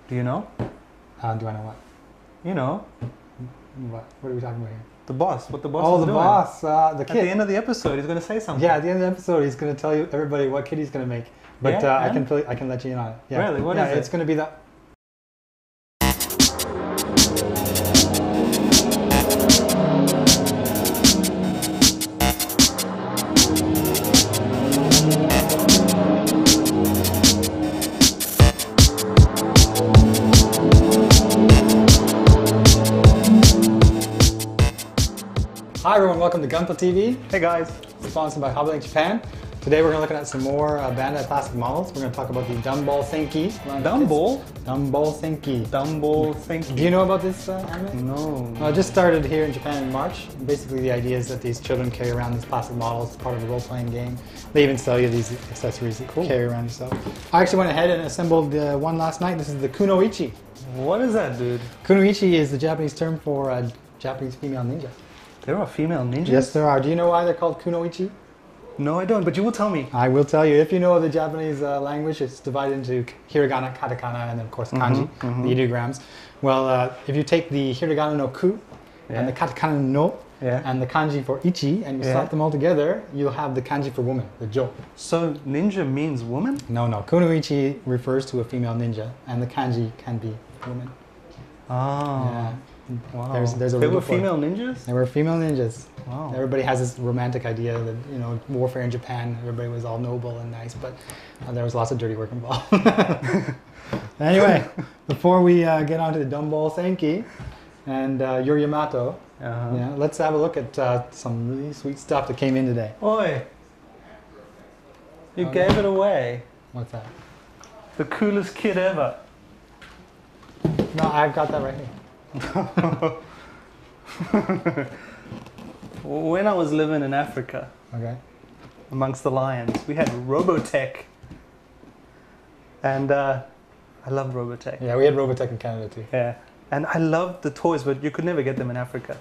Do you know? Do I know what? You know, What are we talking about here? the boss. What the boss Oh, is the doing. boss, the At the kid. end of the episode, he's going to say something. Yeah, at the end of the episode, he's going to tell you everybody what kid he's going to make. But Yeah, I can let you in on it. Yeah. Really? What yeah, is it? it's going to be the. Hi everyone, welcome to Gunpla TV. Hey guys. Sponsored by Hobbylink Japan. Today we're going to look at some more Bandai plastic models. We're going to talk about the Dumball Senki. Dumball? Dumball Senki. Dumball Senki. Do you know about this anime? No. It just started here in Japan in March. Basically the idea is that these children carry around these plastic models as part of a role-playing game. They even sell you these accessories that you carry around yourself. I actually went ahead and assembled one last night. This is the Kunoichi. What is that, dude? Kunoichi is the Japanese term for a Japanese female ninja. There are female ninjas? Yes, there are. Do you know why they're called Kunoichi? No, I don't, but you will tell me. I will tell you. If you know the Japanese language, it's divided into hiragana, katakana, and then of course kanji, the ideograms. Well, if you take the hiragana no ku and the katakana no and the kanji for ichi and you slap them all together, you'll have the kanji for woman, the jo. So ninja means woman? No. Kunoichi refers to a female ninja and the kanji can be woman. Oh. Yeah. Wow. There's a There were word for it. female ninjas? There were female ninjas. Wow. Everybody has this romantic idea that, you know, warfare in Japan, everybody was all noble and nice, but there was lots of dirty work involved. Anyway, before we get on to the Dumball Senki and Yuri Yamato, let's have a look at some really sweet stuff that came in today. Oi. You gave it away. What's that? The coolest kid ever. No, I've got that right here. When I was living in Africa, Okay. amongst the lions, we had Robotech. And I love Robotech. Yeah, we had Robotech in Canada too. Yeah. And I loved the toys, but you could never get them in Africa.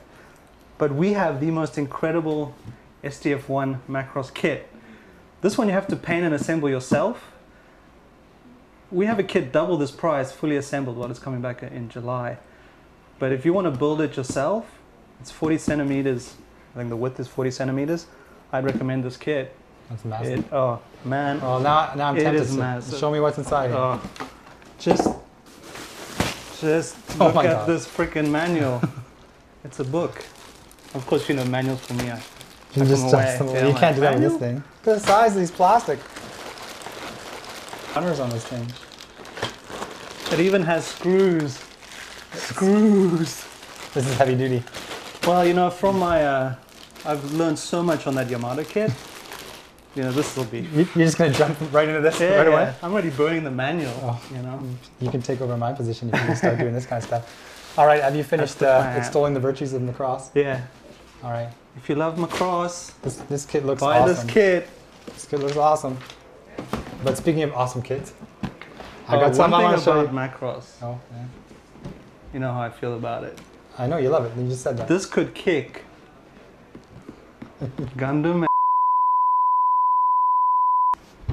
But we have the most incredible STF1 Macross kit. This one you have to paint and assemble yourself. We have a kit double this price, fully assembled, while it's coming back in July. But if you want to build it yourself, it's 40 centimeters. I think the width is 40 centimeters. I'd recommend this kit. That's massive. Oh, man. Oh, now I'm It tempted. is massive. Show me what's inside here. Oh, just Oh look my at God. this freaking manual. It's a book. Of course, you know, manuals for me. You tuck just them away. them away. Yeah, You I'm can't do like, that with this manual? thing. Look at the size of these plastic. Runners on this thing. It even has screws. Screws. This is heavy duty. Well, you know, from my, I've learned so much on that Yamato kit. You know, this will be. You're just going to jump right into this Yeah, right away? I'm already burning the manual, Oh. you know. You can take over my position if you start doing this kind of stuff. All right, have you finished That's the plan. extolling the virtues of Macross? Yeah. All right. If you love Macross, This kit looks buy awesome. this kit. This kit looks awesome. But speaking of awesome kits, I Oh, got something I one want thing to show you. about Macross. Oh, yeah. You know how I feel about it. I know, you love it. You just said that. This could kick Gundam.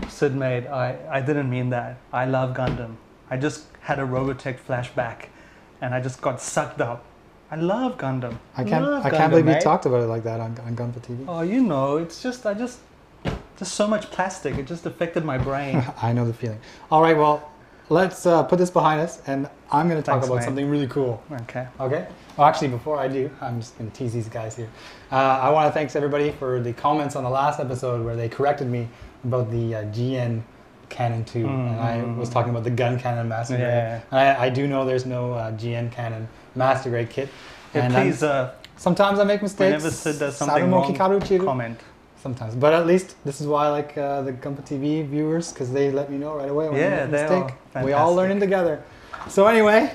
Sid made. I didn't mean that. I love Gundam. I just had a Robotech flashback, and I just got sucked up. I love Gundam. I Love can't Gundam, believe you mate. talked about it like that on Gunpla TV. Oh, you know, it's just just so much plastic. It just affected my brain. I know the feeling. All right, well, let's put this behind us, and I'm going to talk Thanks, about mate. something really cool. Okay. Okay? Well, actually, before I do, I'm just going to tease these guys here. I want to thank everybody for the comments on the last episode where they corrected me about the GN Cannon 2. And I was talking about the Gun Cannon Master Grade. Yeah. And I do know there's no GN Cannon Master Grade kit. Yeah, And please, sometimes I make mistakes. whenever Sid does something Sarumo wrong, Kikaru Chiru. comment. Sometimes, but at least this is why I like the Gunpla TV viewers, because they let me know right away when I make a they mistake. are We all learning together. So anyway,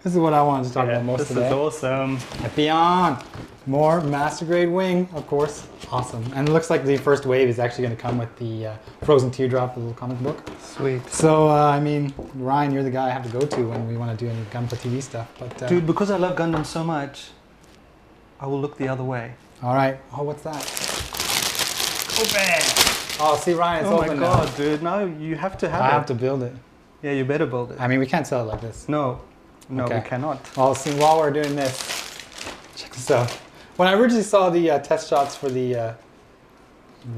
this is what I wanted to talk Yeah, about most this today. is awesome. Beyond more master grade wing, of course, awesome. And it looks like the first wave is actually going to come with the Frozen Teardrop, the little comic book. Sweet. So I mean, Ryan, you're the guy I have to go to when we want to do any Gunpla TV stuff. But Dude, because I love Gundam so much, I will look the other way. all right. Oh, what's that? Open! Oh, see, Ryan, it's Oh my open god, now. dude, no, you have to have I it. have to build it. Yeah, you better build it. I mean, we can't sell it like this. No, no, Okay. we cannot. Well, see, while we're doing this, check this out. When I originally saw the test shots for the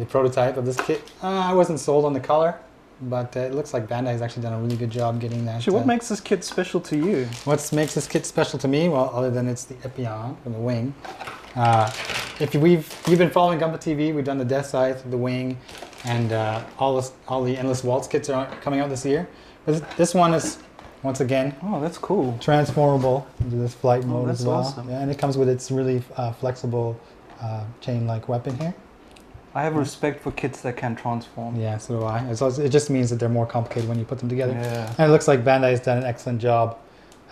prototype of this kit, I wasn't sold on the color, but it looks like Bandai has actually done a really good job getting that. Actually, what makes this kit special to you? What makes this kit special to me? Well, other than it's the Epion from the wing. If you've been following Gunpla TV, we've done the Death Scythe, the wing, and all the Endless Waltz kits are coming out this year. But this one is, once again, Oh, that's cool. transformable into this flight mode that's as well. awesome. Yeah, and it comes with its really flexible chain-like weapon here. I have respect for kits that can transform. Yeah, so do I. So it just means that they're more complicated when you put them together. Yeah. And it looks like Bandai has done an excellent job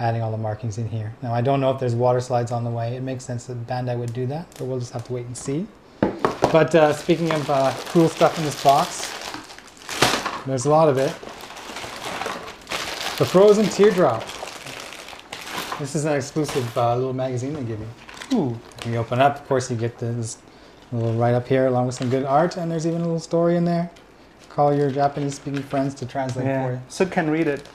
adding all the markings in here. Now, I don't know if there's water slides on the way. It makes sense that Bandai would do that, but we'll just have to wait and see. But speaking of cool stuff in this box, there's a lot of it. The Frozen Teardrop. This is an exclusive little magazine they give you. Ooh. When you open up, of course, you get this little write-up here along with some good art, and there's even a little story in there. Call your Japanese-speaking friends to translate for Yeah. you. Sid can read it.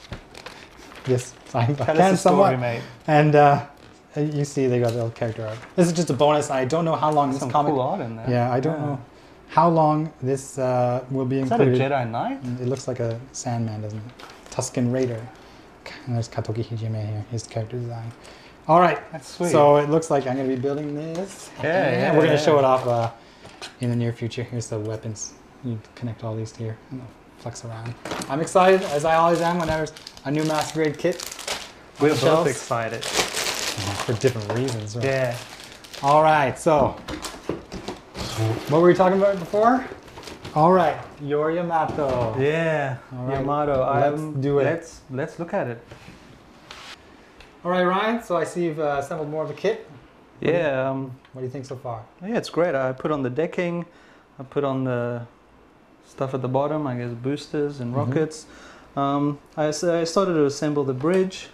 Yes, I Tell can us the somewhat. story, mate. And you see they got a little character art. This is just a bonus. I don't know how long this Some comic... cool art in there. Yeah, I don't know how long this will be Is that a included. Jedi Knight? It looks like a Sandman, doesn't it? Tusken Raider. And there's Katoki Hijime here, his character design. All right, That's sweet. so it looks like I'm going to be building this. Yeah, We're going to yeah. show it off in the near future. Here's the weapons. You connect all these here and they'll flex around. I'm excited, as I always am, whenever there's a new Master Grade kit. We're the both shelves. excited. For different reasons, right? Yeah. All right, so what were we talking about before? All right, your Yamato. Yeah. All right, Yamato. let's do it. Let's look at it. All right, Ryan, so I see you've assembled more of a kit. Yeah. What do you think so far? Yeah, it's great. I put on the decking. I put on the stuff at the bottom. I guess boosters and rockets. I started to assemble the bridge.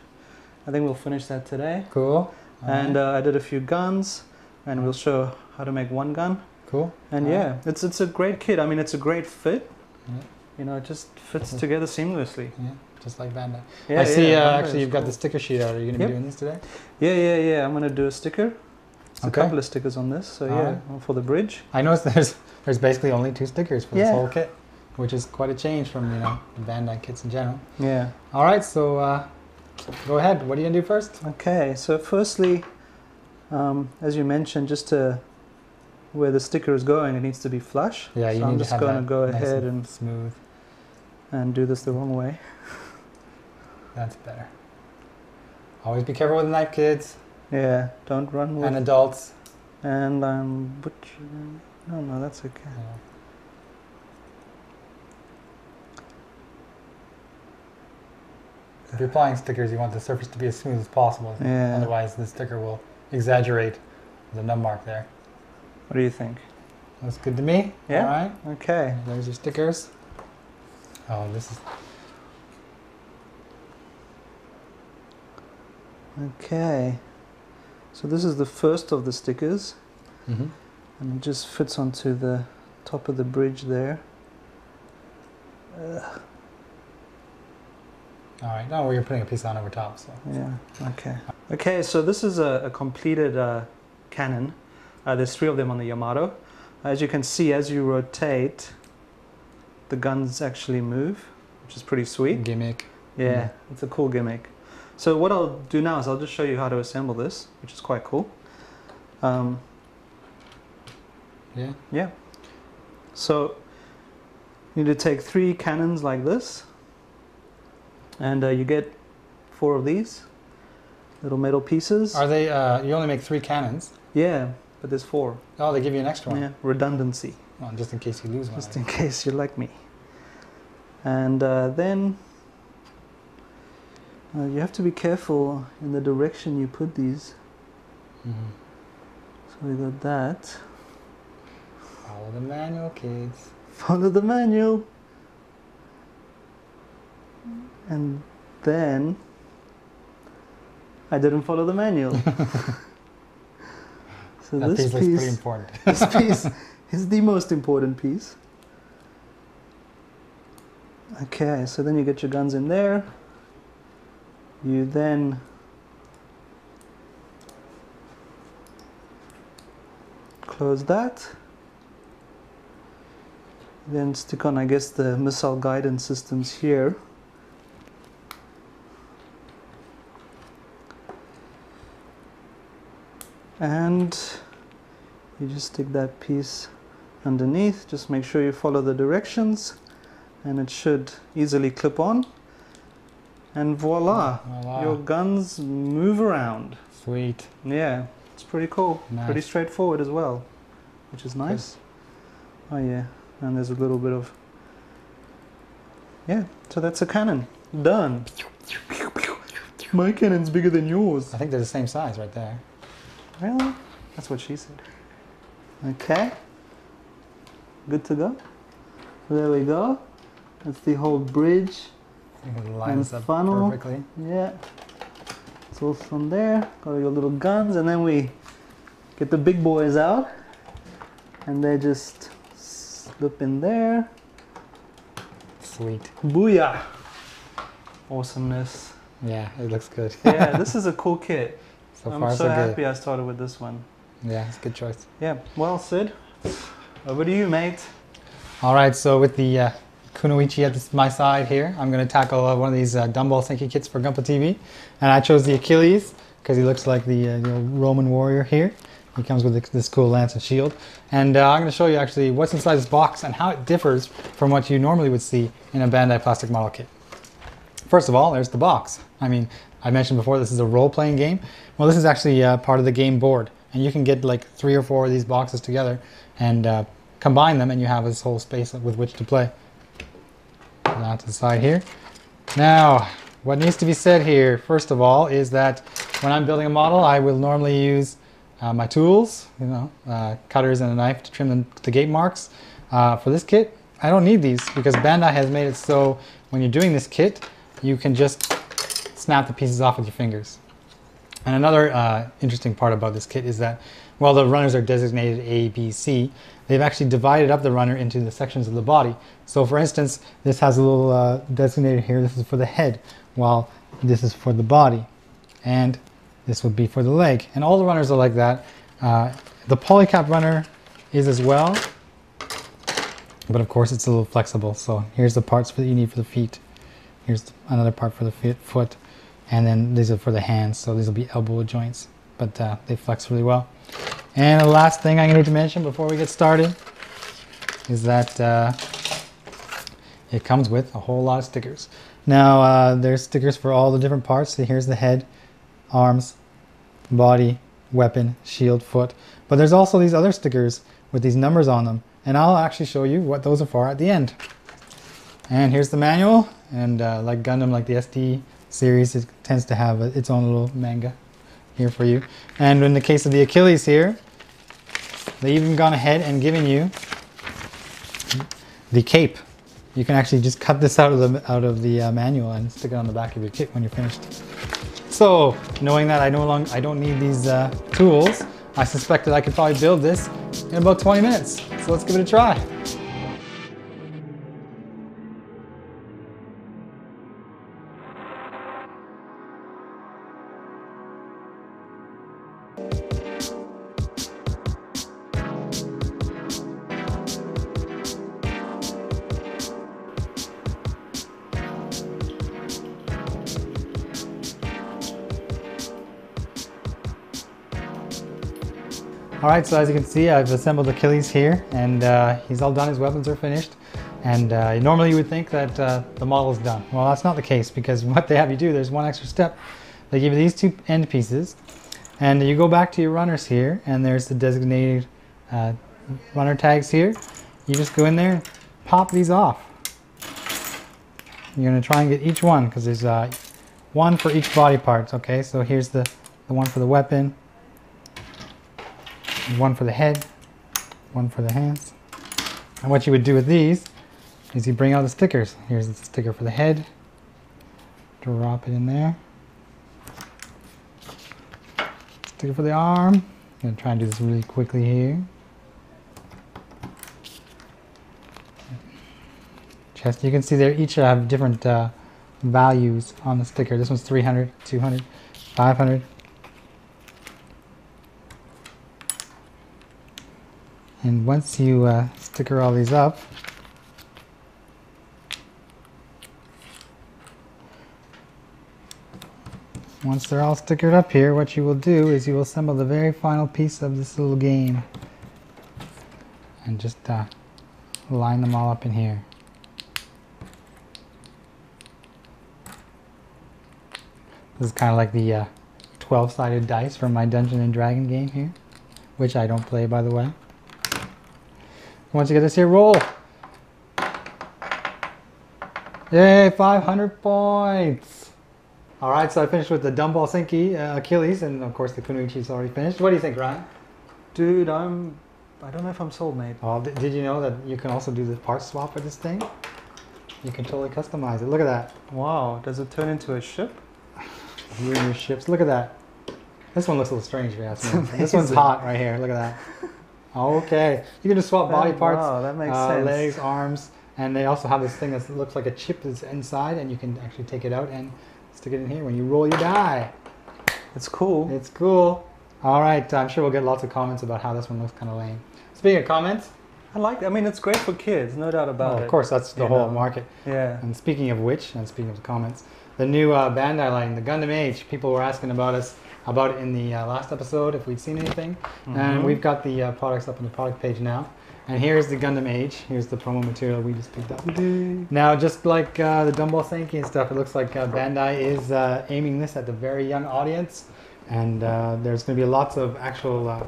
I think we'll finish that today. Cool. And I did a few guns, and we'll show how to make one gun. Cool. And yeah, it's a great kit. I mean, it's a great fit. Yeah. You know, it just fits together seamlessly. Yeah, just like Bandai. Yeah, I see. yeah, Bandai Actually, is you've got cool. the sticker sheet out. Are you going to be doing this today? Yeah. I'm gonna do a sticker. There's Okay. a couple of stickers on this. So Alright. for the bridge. I noticed there's basically only 2 stickers for this Yeah. whole kit, which is quite a change from the Bandai kits in general. Yeah. All right, so go ahead. What are you gonna do first? Okay. So firstly, as you mentioned, just to where the sticker is going, it needs to be flush. Yeah, you so I'm need just to have going to that go nice ahead and smooth. and do this the wrong way. That's better. Always be careful with the knife, kids Yeah. Don't run with. and adults. And I'm butchering. No, that's okay. Yeah. If you're applying stickers, you want the surface to be as smooth as possible. Yeah. Otherwise, the sticker will exaggerate the nub mark there. What do you think? That's good to me. Yeah? All right. Okay. There's your stickers. Oh, this is... Okay. So this is the first of the stickers, Mm-hmm. and it just fits onto the top of the bridge there. All right. No, well, you're putting a piece on over top, so... Yeah. Okay. Okay. So this is a completed cannon. There's 3 of them on the Yamato. As you can see, as you rotate, the guns actually move, which is pretty sweet. Gimmick. Yeah, it's a cool gimmick. So what I'll do now is I'll just show you how to assemble this, which is quite cool. Yeah. Yeah. So you need to take 3 cannons like this, and you get 4 of these little metal pieces. Are they... you only make 3 cannons. Yeah, but there's 4. Oh, they give you an extra one. Yeah, redundancy, Well, just in case you lose one. just in case you're like me. And then you have to be careful in the direction you put these. Mm-hmm. So we got that. Follow the manual, kids. Follow the manual. And then I didn't follow the manual. So That this piece looks pretty piece, important. this piece is the most important piece. Okay, so then you get your guns in there. You then close that. Then stick on, I guess, the missile guidance systems here. And you just stick that piece underneath. Just make sure you follow the directions and it should easily clip on. And voila, Voila. your guns move around. Sweet. Yeah, it's pretty cool. Nice. Pretty straightforward as well, which is nice. Oh yeah, and there's a little bit of, yeah, so that's a cannon. Done. My cannon's bigger than yours. I think they're the same size right there. Really? That's what she said. Okay. Good to go. There we go. That's the whole bridge. I think it lines And up funnel. perfectly. Yeah. It's all from there. Got your little guns, and then we get the big boys out, and they just slip in there. Sweet. Booyah! Awesomeness. Yeah, it looks good. Yeah, this is a cool kit. So I'm far, so so happy good. I started with this one. Yeah, it's a good choice. Yeah. Well, Sid, over to you, mate. All right, so with the Kunoichi at my side here, I'm going to tackle one of these Dumbbell Senki kits for Gunpla TV. And I chose the Achilles because he looks like the Roman warrior here. He comes with this cool lance and shield. And I'm going to show you actually what's inside this box and how it differs from what you normally would see in a Bandai plastic model kit. First of all, there's the box. I mean, I mentioned before this is a role-playing game. Well, this is actually part of the game board. And you can get like 3 or 4 of these boxes together and combine them, and you have this whole space with which to play. Put that to the side here. Now, what needs to be said here, first of all, is that when I'm building a model, I will normally use my tools, cutters and a knife to trim the gate marks. For this kit, I don't need these because Bandai has made it so when you're doing this kit, you can just snap the pieces off with your fingers. And another interesting part about this kit is that while the runners are designated A, B, C, they've actually divided up the runner into the sections of the body. So for instance, this has a little designated here, this is for the head, while this is for the body. And this would be for the leg. And all the runners are like that. The polycap runner is as well, but of course it's a little flexible. So here's the parts that you need for the feet. Here's another part for the foot. And then these are for the hands, so these will be elbow joints, but they flex really well. And the last thing I need to mention before we get started is that it comes with a whole lot of stickers. Now, there's stickers for all the different parts. So here's the head, arms, body, weapon, shield, foot. But there's also these other stickers with these numbers on them, and I'll actually show you what those are for at the end. And here's the manual, and like Gundam, like the SD series, it tends to have its own little manga here for you. And in the case of the Achilles here, they even gone ahead and given you the cape. You can actually just cut this out of the manual and stick it on the back of your kit when you're finished. So, knowing that I don't need these tools, I suspected I could probably build this in about 20 minutes. So let's give it a try. Alright, so as you can see, I've assembled Achilles here, and he's all done, his weapons are finished. And normally you would think that the model is done. Well, that's not the case, because what they have you do, there's one extra step. They give you these 2 end pieces, and you go back to your runners here, and there's the designated runner tags here. You just go in there and pop these off. You're going to try and get each one, because there's one for each body part. Okay, so here's the one for the weapon, one for the head, one for the hands. And what you would do with these is you bring out the stickers. Here's the sticker for the head. Drop it in there. Sticker for the arm. I'm going to try and do this really quickly here. chest. You can see they each have different values on the sticker. This one's 300, 200, 500. And once you sticker all these up, once they're all stickered up here, what you will do is you will assemble the very final piece of this little game and just line them all up in here. This is kind of like the 12-sided dice from my Dungeons and Dragon game here, which I don't play, by the way. Once you get this here, roll. Yay, 500 points. All right, so I finished with the Dumbball Senki, Achilles, and of course the Kunoichi's already finished. What do you think, Ryan? Dude, I don't know if I'm sold, mate. Oh, did you know that you can also do the part swap with this thing? You can totally customize it. Look at that. Wow, does it turn into a ship? You and your ships. Look at that. This one looks a little strange, if you ask me. It's This one's amazing. hot right here. Look at that. Okay. You can just swap body parts. Wow, that makes sense. Legs, arms, and they also have this thing that looks like a chip that's inside, and you can actually take it out and stick it in here when you roll your die. It's cool. It's cool. All right, I'm sure we'll get lots of comments about how this one looks kind of lame. Speaking of comments, I mean, it's great for kids, no doubt about it. of course, that's the You whole know. market. Yeah. And speaking of which, and speaking of the comments, the new Bandai line, the Gundam Age, people were asking about us about it in the last episode, if we'd seen anything. And we've got the products up on the product page now. And here's the Gundam Age. Here's the promo material we just picked up. Now, just like the Dumbball Senki and stuff, it looks like Bandai is aiming this at the very young audience. And there's going to be lots of actual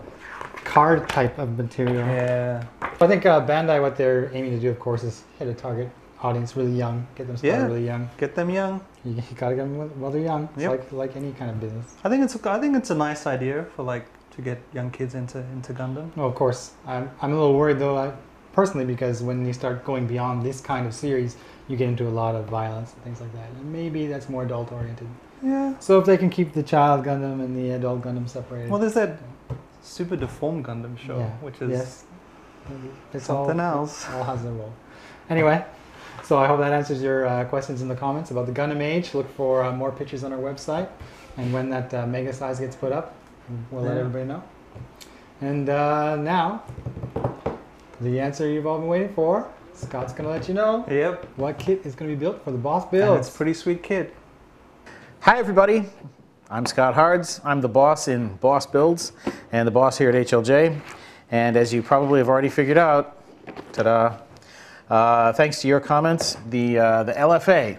card type of material. Yeah. I think Bandai, what they're aiming to do, of course, is hit a target audience really young, get them started really young. Get them young. You gotta get them while they're young. It's Yep. like any kind of business. I think it's a nice idea for like to get young kids into Gundam. Well, of course, I'm a little worried though, personally, because when you start going beyond this kind of series, you get into a lot of violence and things like that. And maybe that's more adult oriented. Yeah. So if they can keep the child Gundam and the adult Gundam separated. Well, there's that Super Deformed Gundam show, which is it's something else. All has their role. Anyway, so I hope that answers your questions in the comments about the Gundam Age. Look for more pictures on our website, and when that mega size gets put up, we'll let everybody know. And now, the answer you've all been waiting for. Scott's gonna let you know Yep. what kit is gonna be built for the Boss And Builds. it's a pretty sweet kit. Hi everybody, I'm Scott Hards. I'm the boss in Boss Builds and the boss here at HLJ. And as you probably have already figured out, ta-da, thanks to your comments, the LFA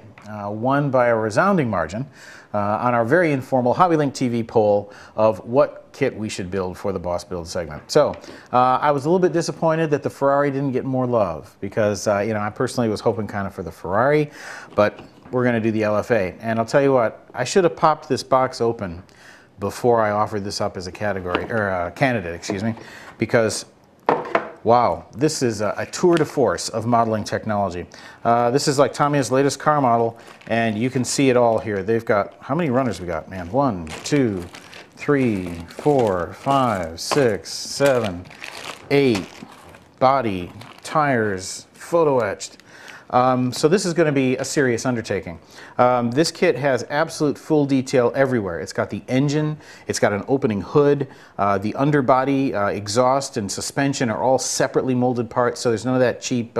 won by a resounding margin on our very informal HobbyLink TV poll of what kit we should build for the Boss Build segment. So I was a little bit disappointed that the Ferrari didn't get more love because you know, I personally was hoping kind of for the Ferrari, but we're going to do the LFA. And I'll tell you what, I should have popped this box open before I offered this up as a category, or a candidate, excuse me, because wow, this is a tour de force of modeling technology. This is like Tamiya's latest car model, and you can see it all here. They've got, how many runners we got, man? 1, 2, 3, 4, 5, 6, 7, 8, body, tires, photo etched. So this is going to be a serious undertaking. This kit has absolute full detail everywhere. It's got the engine, it's got an opening hood, the underbody, exhaust and suspension are all separately molded parts, so there's none of that cheap,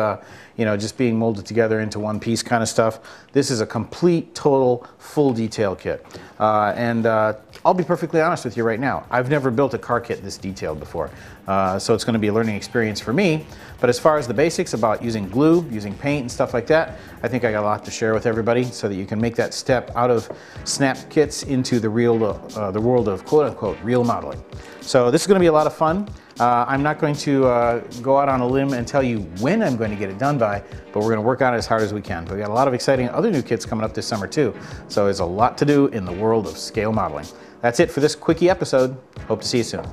you know, just being molded together into one piece kind of stuff. This is a complete, total, full detail kit. I'll be perfectly honest with you right now. I've never built a car kit this detailed before, so it's going to be a learning experience for me. But as far as the basics about using glue, using paint and stuff like that, I think I got a lot to share with everybody so that you can make that step out of snap kits into the real, the world of quote-unquote real modeling. So this is going to be a lot of fun. I'm not going to go out on a limb and tell you when I'm going to get it done by, but we're going to work on it as hard as we can. But we got a lot of exciting other new kits coming up this summer too. So there's a lot to do in the world of scale modeling. That's it for this quickie episode. Hope to see you soon.